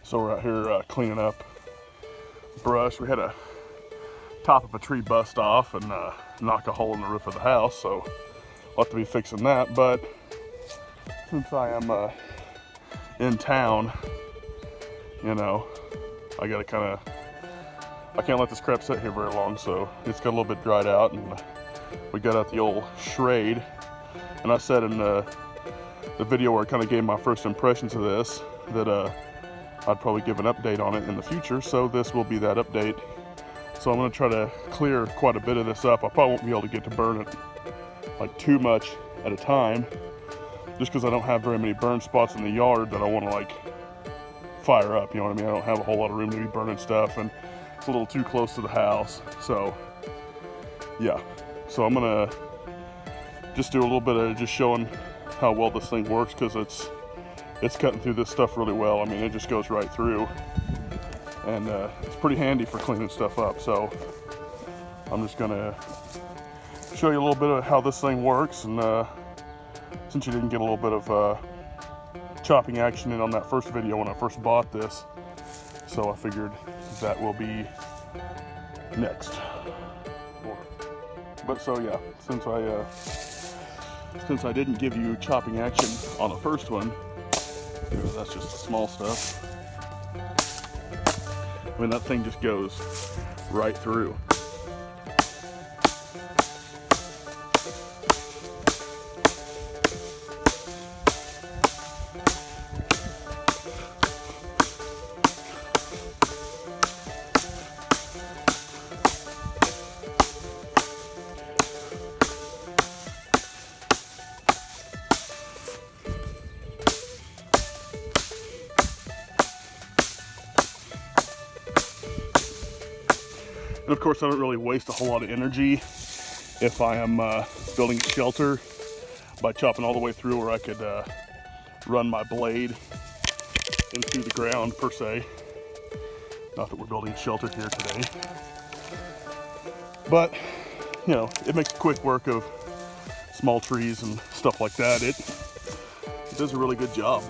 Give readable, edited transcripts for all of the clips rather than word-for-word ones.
So we're out here cleaning up brush. We had a top of a tree bust off and knock a hole in the roof of the house, so we'll have to be fixing that. But since I am in town, you know, I gotta I can't let this crap sit here very long, so it's got a little bit dried out, and we got out the old SCHRADE. And I said in the video where I kind of gave my first impressions of this that I'd probably give an update on it in the future, so this will be that update. So I'm going to try to clear quite a bit of this up. I probably won't be able to get to burn it like too much at a time, just because I don't have very many burn spots in the yard that I want to like fire up, you know what I mean? I don't have a whole lot of room to be burning stuff, and it's a little too close to the house. So yeah, so I'm going to just do a little bit of just showing how well this thing works, because it's cutting through this stuff really well. I mean, it just goes right through, and it's pretty handy for cleaning stuff up. So I'm just gonna show you a little bit of how this thing works, and since you didn't get a little bit of chopping action in on that first video when I first bought this, so I figured that will be next. But so yeah, since I didn't give you chopping action on the first one, that's just the small stuff. I mean, that thing just goes right through. And of course, I don't really waste a whole lot of energy if I am building a shelter by chopping all the way through, where I could run my blade into the ground per se. Not that we're building a shelter here today, but you know, it makes quick work of small trees and stuff like that. It does a really good job.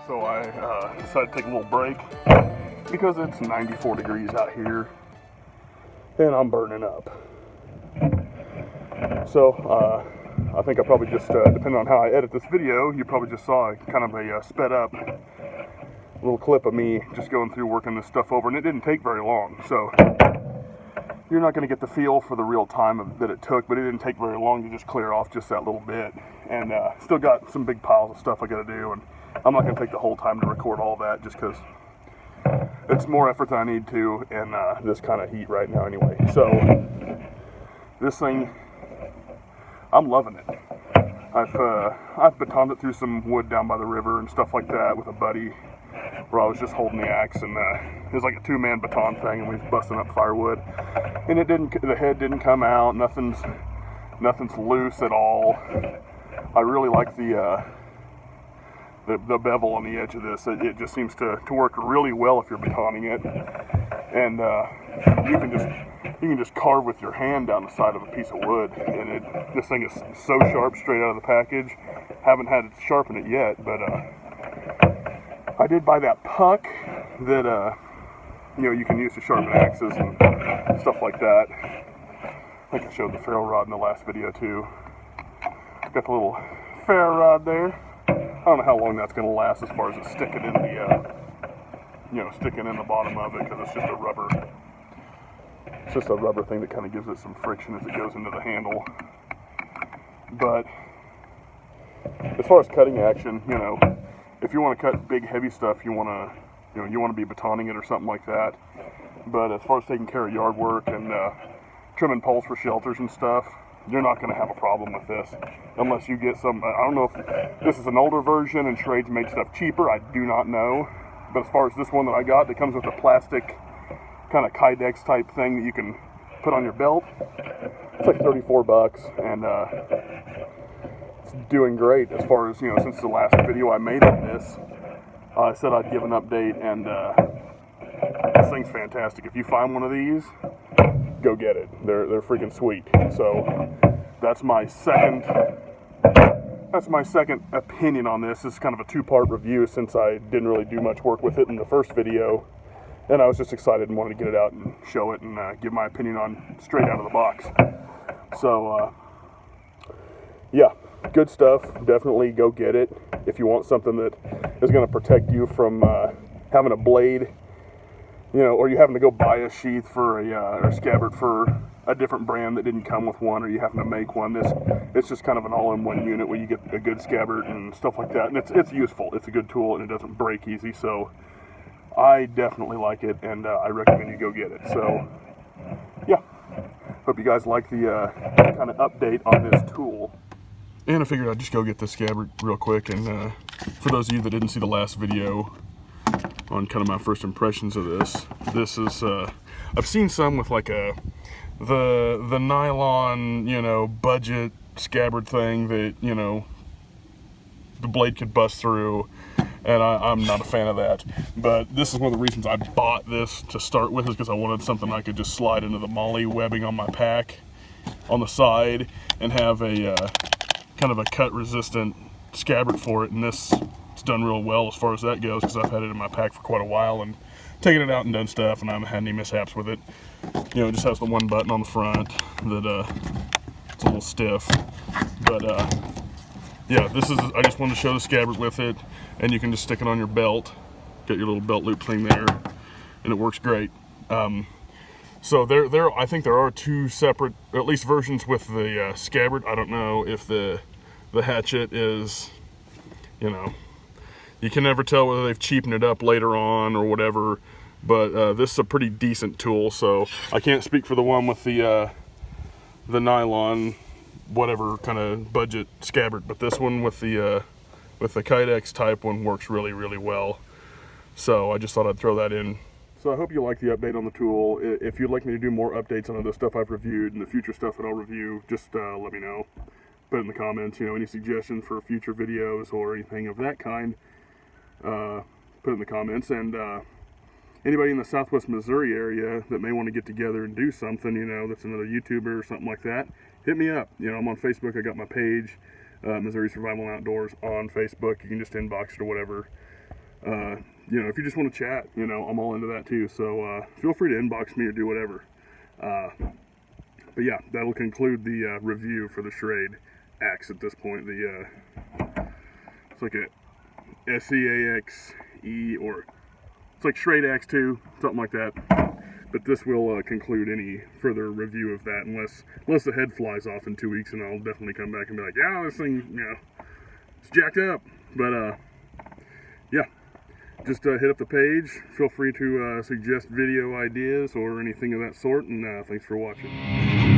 So I decided to take a little break because it's 94 degrees out here and I'm burning up. So I think I probably just, depending on how I edit this video, you probably just saw kind of a sped up little clip of me just going through working this stuff over, and it didn't take very long. So you're not going to get the feel for the real time that it took, but it didn't take very long to just clear off just that little bit. And still got some big piles of stuff I got to do, and I'm not going to take the whole time to record all that just because it's more effort than I need to in this kind of heat right now anyway. So this thing, I'm loving it. I've batoned it through some wood down by the river and stuff like that with a buddy, where I was just holding the axe, and it was like a 2-man baton thing, and we was busting up firewood, and the head didn't come out, nothing's loose at all. I really like the bevel on the edge of this. It just seems to work really well if you're batoning it, and you can just carve with your hand down the side of a piece of wood, and this thing is so sharp straight out of the package. Haven't had to sharpen it yet, but I did buy that puck that you can use to sharpen axes and stuff like that. I think I showed the ferro rod in the last video too. Got the little ferro rod there. I don't know how long that's going to last as far as it sticking in the, sticking in the bottom of it, because it's just a rubber. It's just a rubber thing that kind of gives it some friction as it goes into the handle. But as far as cutting action, if you want to cut big heavy stuff, you want to be batoning it or something like that. But as far as taking care of yard work and trimming poles for shelters and stuff, you're not going to have a problem with this, unless you get some, I don't know if this is an older version and SCHRADE's made stuff cheaper, I do not know. But as far as this one that I got, that comes with a plastic kind of Kydex type thing that you can put on your belt, it's like 34 bucks, and it's doing great as far as, since the last video I made on this, I said I'd give an update, and this thing's fantastic. If you find one of these, go get it. They're freaking sweet. So that's my second opinion on this. This is kind of a 2-part review, since I didn't really do much work with it in the first video, and I was just excited and wanted to get it out and show it and give my opinion on straight out of the box. So yeah, good stuff. Definitely go get it if you want something that is going to protect you from having a blade, or you having to go buy a sheath for or a scabbard for a different brand that didn't come with one, or you having to make one. It's just kind of an all-in-one unit where you get a good scabbard and stuff like that, and it's useful. It's a good tool, and it doesn't break easy. So I definitely like it, and I recommend you go get it. So yeah, hope you guys like the kind of update on this tool. And I figured I'd just go get this scabbard real quick, and for those of you that didn't see the last video on kind of my first impressions of this is I've seen some with like the nylon budget scabbard thing that the blade could bust through, and I'm not a fan of that. But this is one of the reasons I bought this to start with, is because I wanted something I could just slide into the MOLLE webbing on my pack on the side and have a kind of a cut resistant scabbard for it, and this done real well as far as that goes, because I've had it in my pack for quite a while and taken it out and done stuff, and I haven't had any mishaps with it. It just has the one button on the front that it's a little stiff, but yeah, I just wanted to show the scabbard with it, and you can just stick it on your belt, get your little belt loop thing there, and it works great. So I think there are 2 separate, at least versions with the scabbard. I don't know if the hatchet is, you can never tell whether they've cheapened it up later on or whatever, but this is a pretty decent tool. So I can't speak for the one with the nylon, whatever kind of budget scabbard, but this one with the Kydex type one works really, really well. So I just thought I'd throw that in. So I hope you like the update on the tool. If you'd like me to do more updates on the stuff I've reviewed and the future stuff that I'll review, just let me know. Put it in the comments, any suggestions for future videos or anything of that kind. Put it in the comments, and anybody in the Southwest Missouri area that may want to get together and do something, that's another YouTuber or something like that, hit me up. I'm on Facebook. I got my page, Missouri Survival and Outdoors, on Facebook. You can just inbox it or whatever. If you just want to chat, I'm all into that too. So feel free to inbox me or do whatever. But yeah, that'll conclude the review for the SCHRADE axe at this point. It's like a SCAXE, or it's like SCHRADE SCAXE2, something like that. But this will conclude any further review of that, unless the head flies off in 2 weeks, and I'll definitely come back and be like, yeah, this thing, it's jacked up. But yeah, just hit up the page. Feel free to suggest video ideas or anything of that sort, and thanks for watching.